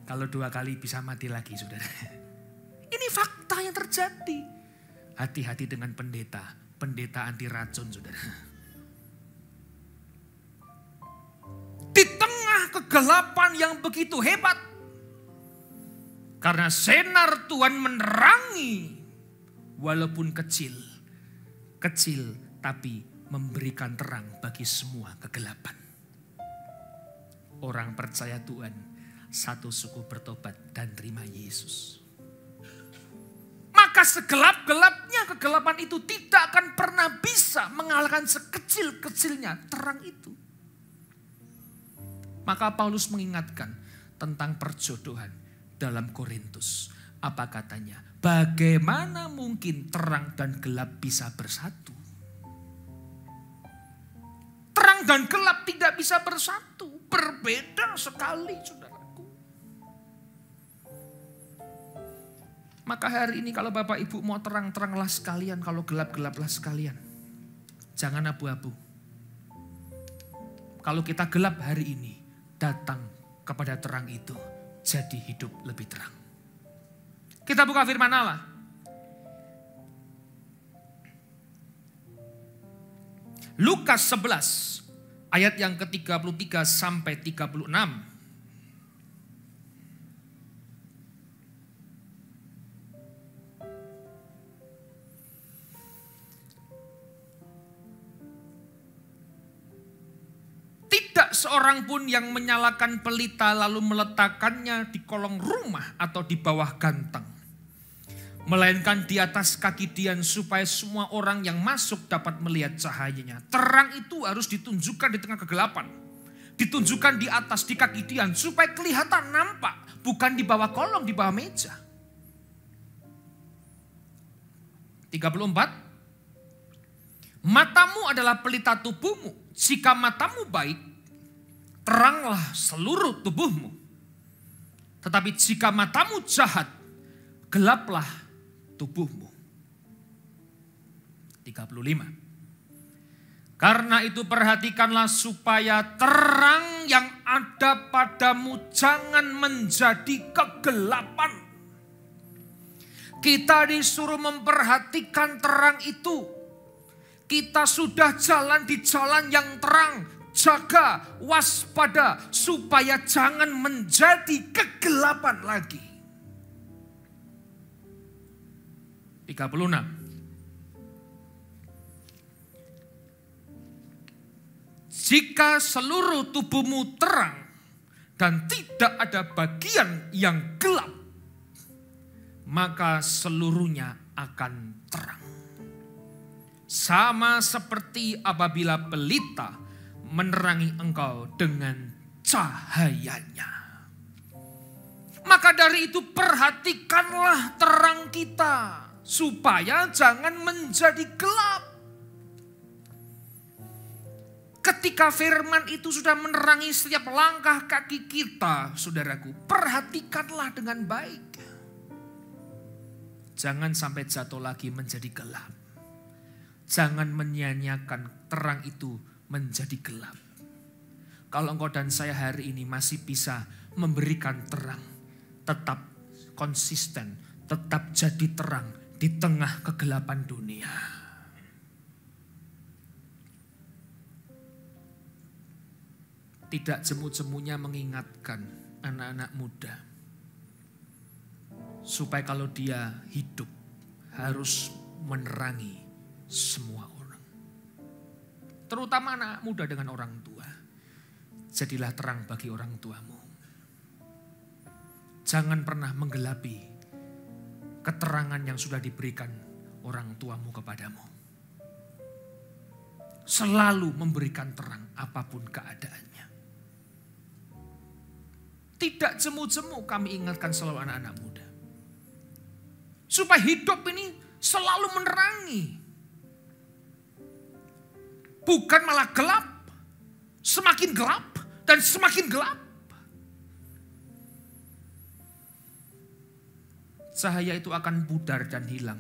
Kalau 2 kali bisa mati lagi saudara. Ini fakta yang terjadi. Hati-hati dengan pendeta. Pendeta anti racun saudara. Di tengah kegelapan yang begitu hebat. Karena sinar Tuhan menerangi walaupun kecil. Kecil tapi memberikan terang bagi semua kegelapan. Orang percaya Tuhan, satu suku bertobat dan terima Yesus. Maka segelap-gelapnya kegelapan itu tidak akan pernah bisa mengalahkan sekecil-kecilnya terang itu. Maka Paulus mengingatkan tentang perjodohan dalam Korintus. Apa katanya? Bagaimana mungkin terang dan gelap bisa bersatu? Terang dan gelap tidak bisa bersatu. Berbeda sekali, saudaraku. Maka hari ini kalau Bapak Ibu mau terang-teranglah sekalian, kalau gelap-gelaplah sekalian. Jangan abu-abu. Kalau kita gelap hari ini, datang kepada terang itu, jadi hidup lebih terang. Kita buka firman Allah. Lukas 11 ayat yang ke-33 sampai 36. Tidak seorang pun yang menyalakan pelita lalu meletakkannya di kolong rumah atau di bawah ganteng. Melainkan di atas kaki dian supaya semua orang yang masuk dapat melihat cahayanya. Terang itu harus ditunjukkan di tengah kegelapan. Ditunjukkan di atas, di kaki dian supaya kelihatan nampak. Bukan di bawah kolong, di bawah meja. 34. Matamu adalah pelita tubuhmu. Jika matamu baik, teranglah seluruh tubuhmu. Tetapi jika matamu jahat, gelaplah tubuhmu. 35. Karena itu perhatikanlah supaya terang yang ada padamu jangan menjadi kegelapan. Kita disuruh memperhatikan terang itu. Kita sudah jalan di jalan yang terang. Jaga, waspada supaya jangan menjadi kegelapan lagi. 36. Jika seluruh tubuhmu terang dan tidak ada bagian yang gelap, maka seluruhnya akan terang. Sama seperti apabila pelita menerangi engkau dengan cahayanya. Maka dari itu perhatikanlah terang kita supaya jangan menjadi gelap. Ketika firman itu sudah menerangi setiap langkah kaki kita, saudaraku, perhatikanlah dengan baik. Jangan sampai jatuh lagi menjadi gelap. Jangan menyia-nyiakan terang itu menjadi gelap. Kalau engkau dan saya hari ini masih bisa memberikan terang, tetap konsisten, tetap jadi terang di tengah kegelapan dunia. Tidak jemu-jemunya mengingatkan anak-anak muda supaya kalau dia hidup harus menerangi semua orang. Terutama anak muda dengan orang tua. Jadilah terang bagi orang tuamu. Jangan pernah menggelapi keterangan yang sudah diberikan orang tuamu kepadamu. Selalu memberikan terang apapun keadaannya. Tidak jemu-jemu kami ingatkan selalu anak-anak muda. Supaya hidup ini selalu menerangi. Bukan malah gelap. Semakin gelap dan semakin gelap. Cahaya itu akan pudar dan hilang.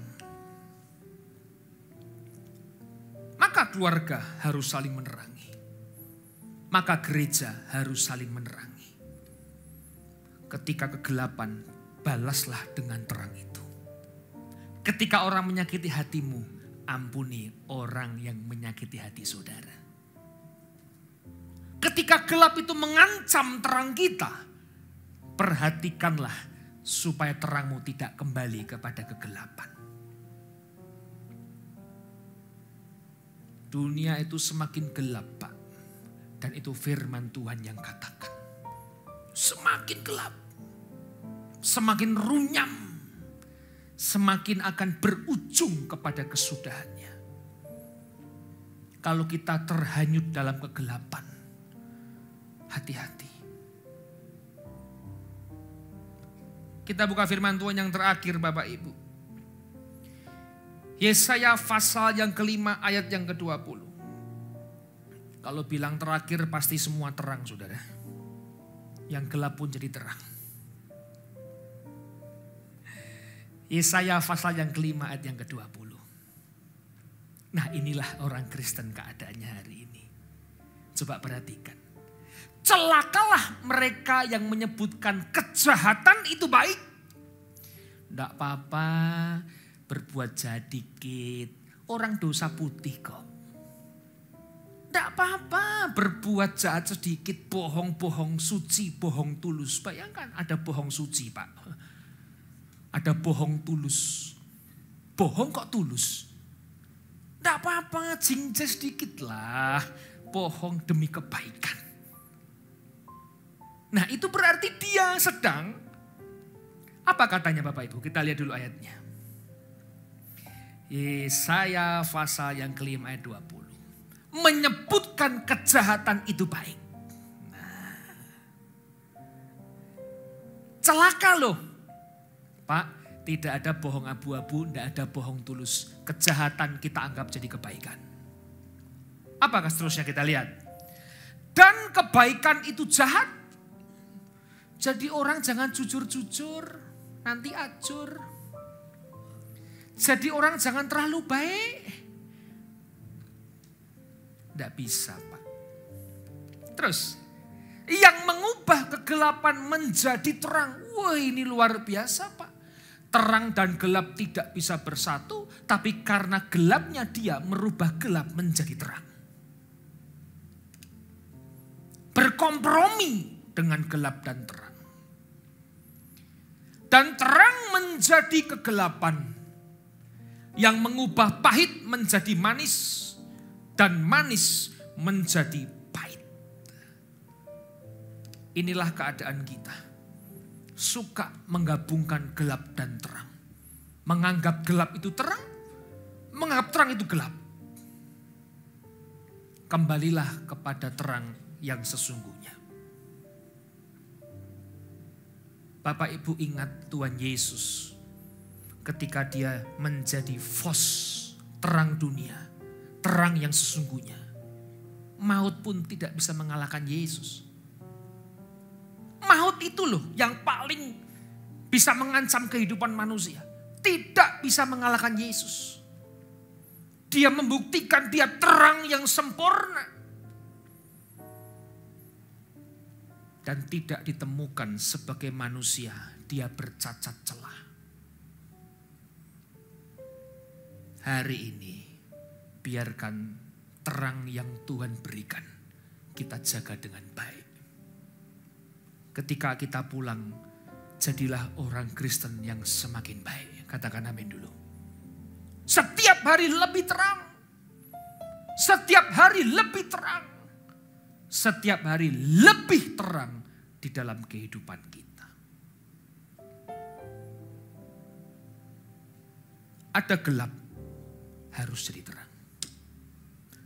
Maka keluarga harus saling menerangi. Maka gereja harus saling menerangi. Ketika kegelapan, balaslah dengan terang itu. Ketika orang menyakiti hatimu, ampuni orang yang menyakiti hati saudara. Ketika gelap itu mengancam terang kita, perhatikanlah supaya terangmu tidak kembali kepada kegelapan. Dunia itu semakin gelap, Pak. Dan itu firman Tuhan yang katakan. Semakin gelap, semakin runyam, semakin akan berujung kepada kesudahannya. Kalau kita terhanyut dalam kegelapan, hati-hati. Kita buka firman Tuhan yang terakhir, Bapak Ibu. Yesaya pasal yang kelima ayat yang ke-20. Kalau bilang terakhir pasti semua terang, saudara. Yang gelap pun jadi terang. Yesaya pasal yang kelima ayat yang ke-20. Nah, inilah orang Kristen keadaannya hari ini. Coba perhatikan. Celakalah mereka yang menyebutkan kejahatan itu baik. Tidak apa-apa, berbuat jahat dikit. Orang dosa putih kok. Tidak apa-apa, berbuat jahat sedikit, bohong-bohong suci, bohong tulus. Bayangkan ada bohong suci, Pak. Ada bohong tulus. Bohong kok tulus? Tidak apa-apa, jingce sedikit lah. Bohong demi kebaikan. Nah, itu berarti dia sedang, apa katanya Bapak Ibu? Kita lihat dulu ayatnya. Yesaya pasal yang kelima ayat 20. Menyebutkan kejahatan itu baik. Nah, celaka loh. Pak, tidak ada bohong abu-abu, tidak ada bohong tulus. Kejahatan kita anggap jadi kebaikan. Apakah seterusnya kita lihat? Dan kebaikan itu jahat. Jadi orang jangan jujur-jujur, nanti acur. Jadi orang jangan terlalu baik. Tidak bisa, Pak. Terus, yang mengubah kegelapan menjadi terang. Wah, ini luar biasa, Pak. Terang dan gelap tidak bisa bersatu, tapi karena gelapnya dia merubah gelap menjadi terang. Berkompromi dengan gelap dan terang. Dan terang menjadi kegelapan yang mengubah pahit menjadi manis dan manis menjadi pahit. Inilah keadaan kita. Suka menggabungkan gelap dan terang. Menganggap gelap itu terang, menganggap terang itu gelap. Kembalilah kepada terang yang sesungguhnya. Bapak Ibu ingat Tuhan Yesus ketika dia menjadi fos terang dunia, terang yang sesungguhnya. Maut pun tidak bisa mengalahkan Yesus. Maut itu loh yang paling bisa mengancam kehidupan manusia. Tidak bisa mengalahkan Yesus. Dia membuktikan dia terang yang sempurna. Dan tidak ditemukan sebagai manusia, dia bercacat celah. Hari ini, biarkan terang yang Tuhan berikan, kita jaga dengan baik. Ketika kita pulang, jadilah orang Kristen yang semakin baik. Katakan amin dulu. Setiap hari lebih terang. Setiap hari lebih terang. Setiap hari lebih terang di dalam kehidupan kita. Ada gelap, harus jadi terang.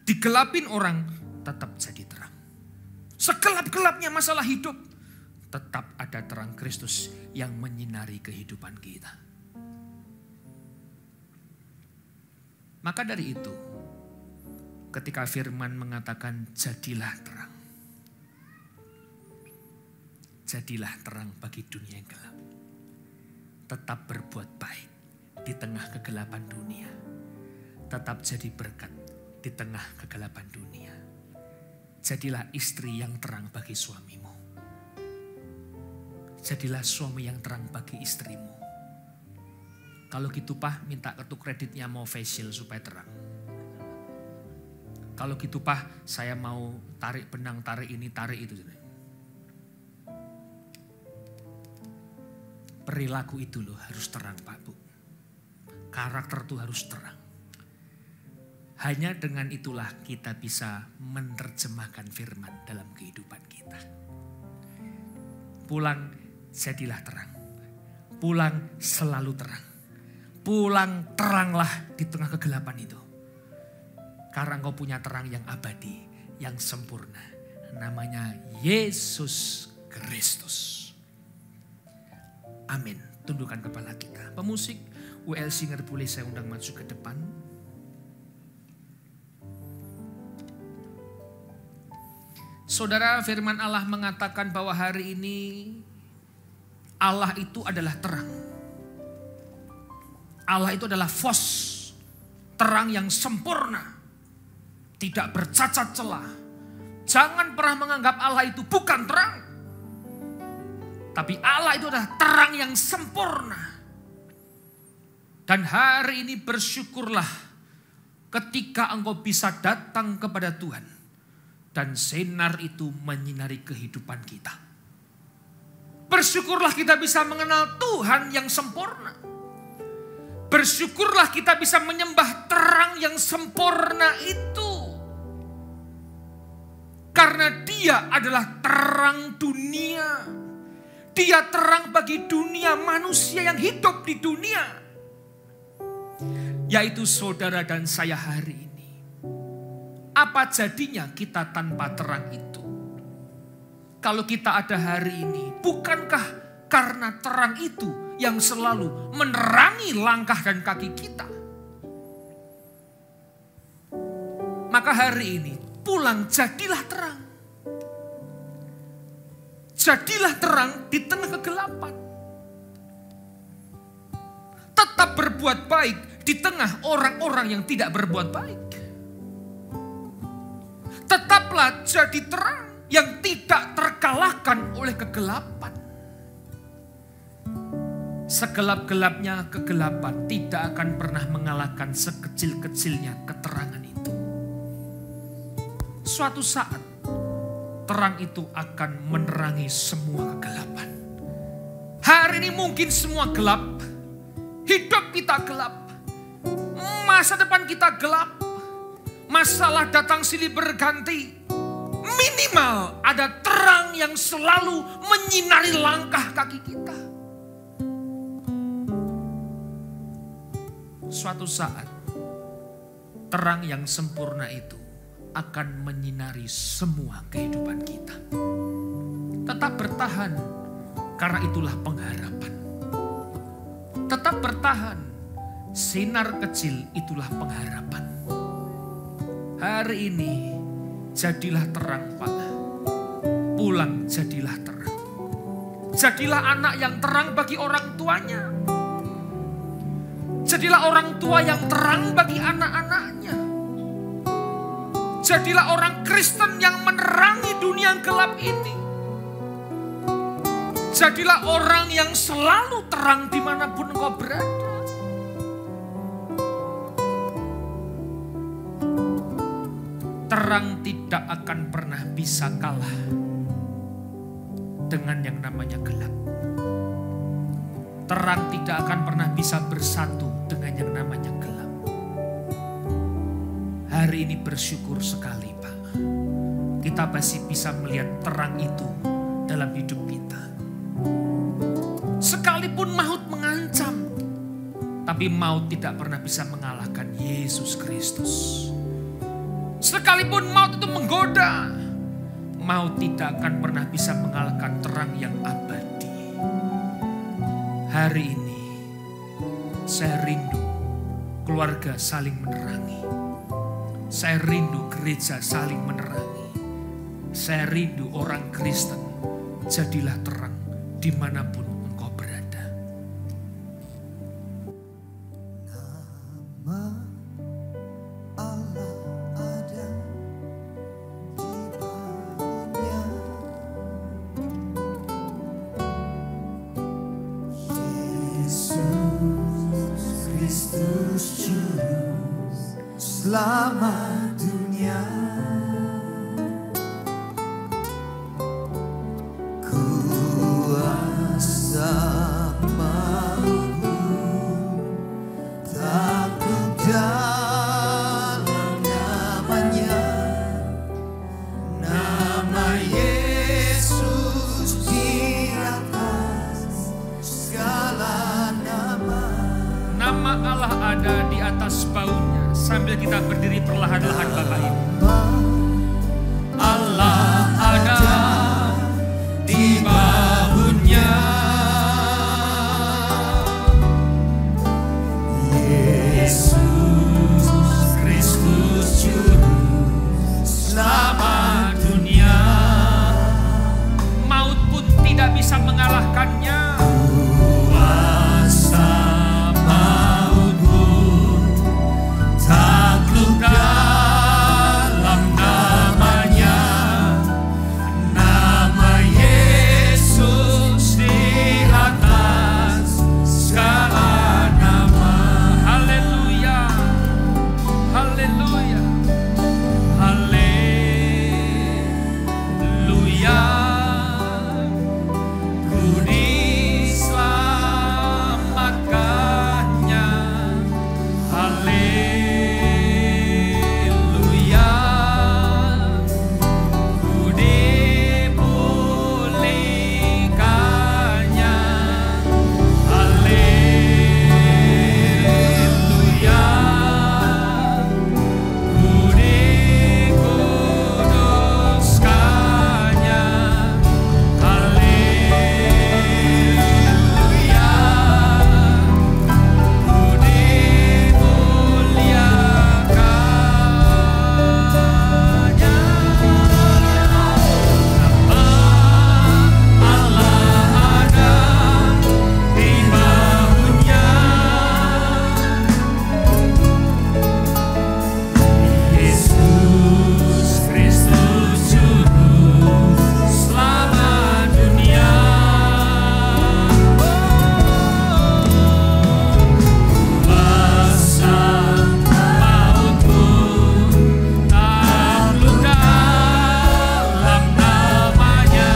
Digelapin orang, tetap jadi terang. Segelap-gelapnya masalah hidup, tetap ada terang Kristus yang menyinari kehidupan kita. Maka dari itu, ketika firman mengatakan jadilah terang. Jadilah terang bagi dunia yang gelap. Tetap berbuat baik di tengah kegelapan dunia. Tetap jadi berkat di tengah kegelapan dunia. Jadilah istri yang terang bagi suamimu. Jadilah suami yang terang bagi istrimu. Kalau gitu Pak, minta kartu kreditnya mau facial supaya terang. Kalau gitu Pak, saya mau tarik benang, tarik ini, tarik itu. Perilaku itu loh harus terang Pak Bu. Karakter itu harus terang. Hanya dengan itulah kita bisa menerjemahkan firman dalam kehidupan kita. Pulang jadilah terang. Pulang selalu terang. Pulang teranglah di tengah kegelapan itu. Karena engkau punya terang yang abadi, yang sempurna. Namanya Yesus Kristus. Amin. Tundukkan kepala kita. Pemusik WL Singer boleh saya undang maju ke depan. Saudara, firman Allah mengatakan bahwa hari ini Allah itu adalah terang. Allah itu adalah fos, terang yang sempurna, tidak bercacat celah. Jangan pernah menganggap Allah itu bukan terang. Tapi Allah itu adalah terang yang sempurna. Dan hari ini bersyukurlah ketika engkau bisa datang kepada Tuhan. Dan sinar itu menyinari kehidupan kita. Bersyukurlah kita bisa mengenal Tuhan yang sempurna. Bersyukurlah kita bisa menyembah terang yang sempurna itu. Karena dia adalah terang dunia. Dia terang bagi dunia manusia yang hidup di dunia. Yaitu saudara dan saya hari ini. Apa jadinya kita tanpa terang itu? Kalau kita ada hari ini, bukankah karena terang itu yang selalu menerangi langkah dan kaki kita? Maka hari ini pulang jadilah terang. Jadilah terang di tengah kegelapan. Tetap berbuat baik di tengah orang-orang yang tidak berbuat baik. Tetaplah jadi terang yang tidak terkalahkan oleh kegelapan. Segelap-gelapnya kegelapan tidak akan pernah mengalahkan sekecil-kecilnya keterangan itu. Suatu saat terang itu akan menerangi semua kegelapan. Hari ini mungkin semua gelap. Hidup kita gelap. Masa depan kita gelap. Masalah datang silih berganti. Minimal ada terang yang selalu menyinari langkah kaki kita. Suatu saat terang yang sempurna itu akan menyinari semua kehidupan kita. Tetap bertahan karena itulah pengharapan. Tetap bertahan, sinar kecil itulah pengharapan. Hari ini jadilah terang Pak. Pulang jadilah terang. Jadilah anak yang terang bagi orang tuanya. Jadilah orang tua yang terang bagi anak-anaknya. Jadilah orang Kristen yang menerangi dunia gelap ini. Jadilah orang yang selalu terang dimanapun engkau berada. Terang tidak akan pernah bisa kalah dengan yang namanya gelap. Terang tidak akan pernah bisa bersatu dengan yang namanya gelap. Hari ini bersyukur sekali Pak. Kita masih bisa melihat terang itu dalam hidup kita. Sekalipun maut mengancam, tapi maut tidak pernah bisa mengalahkan Yesus Kristus. Sekalipun maut itu menggoda, maut tidak akan pernah bisa mengalahkan terang yang abadi. Hari ini saya rindu keluarga saling menerangi. Saya rindu gereja saling menerangi. Saya rindu orang Kristen jadilah terang dimanapun engkau berada. Nama Allah ada di dalamnya. Yesus Kristus Juru selamat dunia. Kuasa mampu takluk dalam namanya, nama Yesus di atas segala nama. Nama Allah ada di atas baunya. Sambil kita berdiri perlahan-lahan Bapak Ibu. Allah ada di bahunya. Yesus Kristus Juru Selamat dunia. Maut pun tidak bisa mengalahkannya. Kuasa maut pun takluk dalam namanya, nama Yesus di atas segala nama. Haleluya, haleluya, haleluya. Ku diselamatkannya. Haleluya. Ku dipulihkannya. Haleluya. Ku dikuduskannya. Haleluya. Ku dimuliakannya. Allah ada di bahunya. Yesus Kristus Juru Selamat dunia. Kuasa maut pun takluk dalam namanya,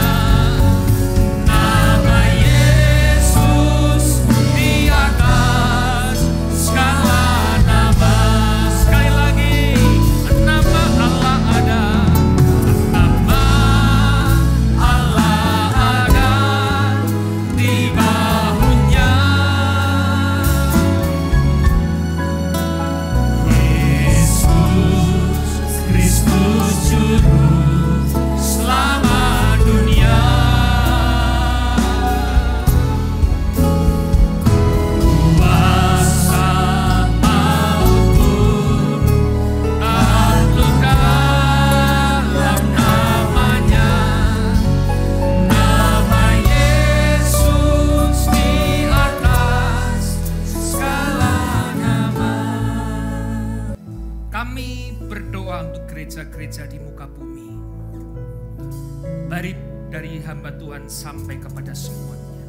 nama Yesus di atas segala nama. Sekali lagi, nama Allah ada, nama Allah ada di bahunya. Yesus Kristus Juru Selamat dunia. Kuasa maut pun takluk dalam namanya, nama Yesus di atas segala nama. Kami berdoa untuk gereja-gereja di muka bumi. Dari hamba Tuhan sampai kepada semuanya.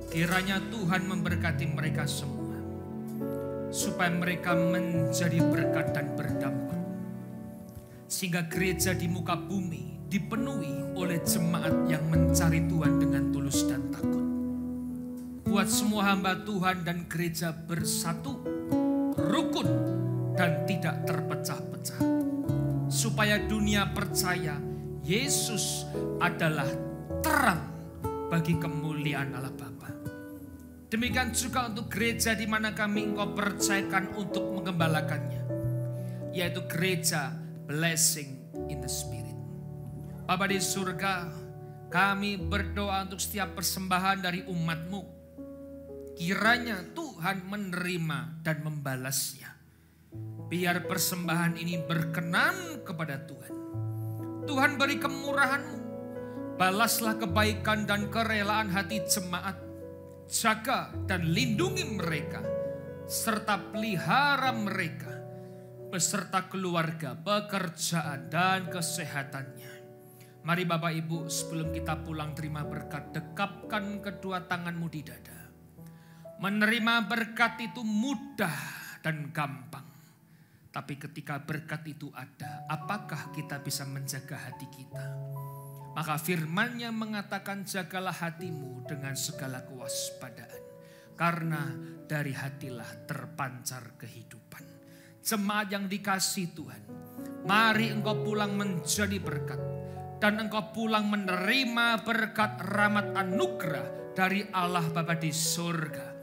Kiranya Tuhan memberkati mereka semua. Supaya mereka menjadi berkat dan berdampak. Sehingga gereja di muka bumi dipenuhi oleh jemaat yang mencari Tuhan dengan tulus dan takut. Buat semua hamba Tuhan dan gereja bersatu, rukun dan tidak terpecah-pecah. Supaya dunia percaya Yesus adalah terang bagi kemuliaan Allah Bapa. Demikian juga untuk gereja di mana kami Engkau percayakan untuk mengembalakannya, yaitu gereja Blessing in the Spirit. Bapa di surga, kami berdoa untuk setiap persembahan dari umat-Mu. Kiranya Tuhan menerima dan membalasnya. Biar persembahan ini berkenan kepada Tuhan. Tuhan beri kemurahan-Mu. Balaslah kebaikan dan kerelaan hati jemaat. Jaga dan lindungi mereka. Serta pelihara mereka. Beserta keluarga, pekerjaan, dan kesehatannya. Mari Bapak Ibu, sebelum kita pulang terima berkat, dekapkan kedua tanganmu di dada. Menerima berkat itu mudah dan gampang. Tapi ketika berkat itu ada, apakah kita bisa menjaga hati kita? Maka firman-Nya mengatakan, jagalah hatimu dengan segala kewaspadaan. Karena dari hatilah terpancar kehidupan. Jemaat yang dikasihi Tuhan, mari engkau pulang menjadi berkat. Dan engkau pulang menerima berkat rahmat anugerah dari Allah Bapa di surga.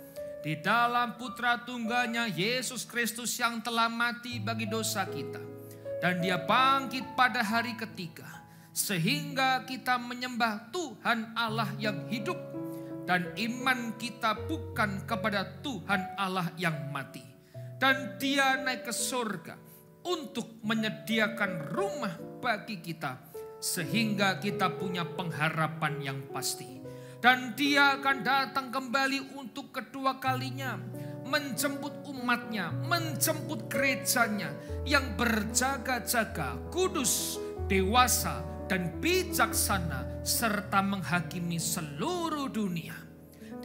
Di dalam putra tunggalnya Yesus Kristus yang telah mati bagi dosa kita. Dan dia bangkit pada hari ketiga. Sehingga kita menyembah Tuhan Allah yang hidup. Dan iman kita bukan kepada Tuhan Allah yang mati. Dan dia naik ke surga untuk menyediakan rumah bagi kita. Sehingga kita punya pengharapan yang pasti. Dan dia akan datang kembali untuk kedua kalinya. Menjemput umatnya, menjemput gerejanya. Yang berjaga-jaga, kudus, dewasa, dan bijaksana. Serta menghakimi seluruh dunia.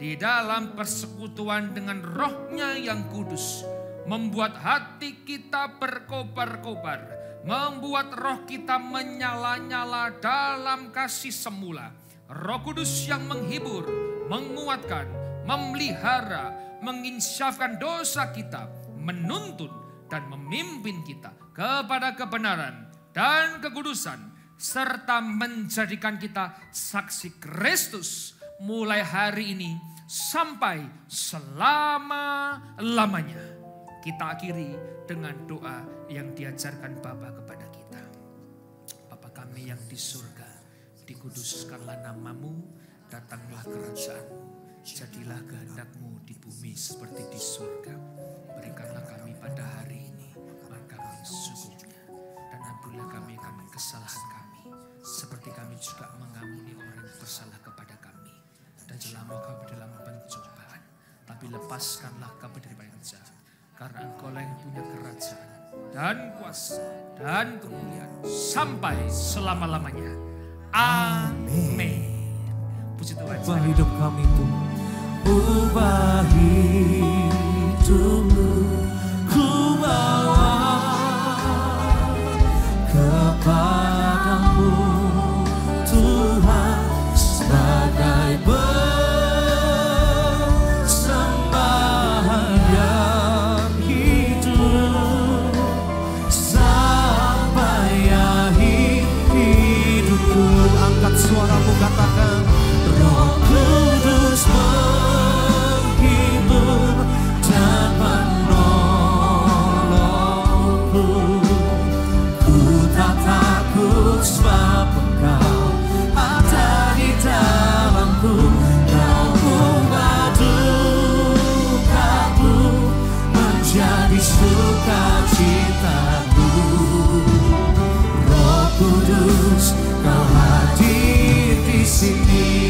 Di dalam persekutuan dengan Roh-Nya yang kudus. Membuat hati kita berkobar-kobar. Membuat roh kita menyala-nyala dalam kasih semula. Roh Kudus yang menghibur, menguatkan, memelihara, menginsyafkan dosa kita, menuntun dan memimpin kita kepada kebenaran dan kekudusan, serta menjadikan kita saksi Kristus mulai hari ini sampai selama-lamanya. Kita akhiri dengan doa yang diajarkan Bapa kepada kita. Bapa kami yang di surga, dikuduskanlah namamu, datanglah kerajaanmu, jadilah kehendak-Mu di bumi seperti di surga. Berikanlah kami pada hari ini makan kami secukupnya, dan ampunilah kami akan kesalahan kami, seperti kami juga mengampuni orang yang bersalah kepada kami. Dan janganlah kami dalam pencobaan, tapi lepaskanlah kami dari yang jahat, karena Engkau-lah yang punya kerajaan dan kuasa dan kemuliaan sampai selama-lamanya. Amin. Puji Tuhan. Ubah hidup kami Tuhan. Ubah hidupmu ku bawa kepadamu Tuhan, sebagai persembahan yang hidup sampai akhir hidupku. Angkat suaramu, katakan, Roh Kudus menghibur dan menolongku. Ku tak takut sebab Engkau ada di dalamku. Kau ubah dukaku menjadi sukacitaku. Roh Kudus, Kau hadir di sini.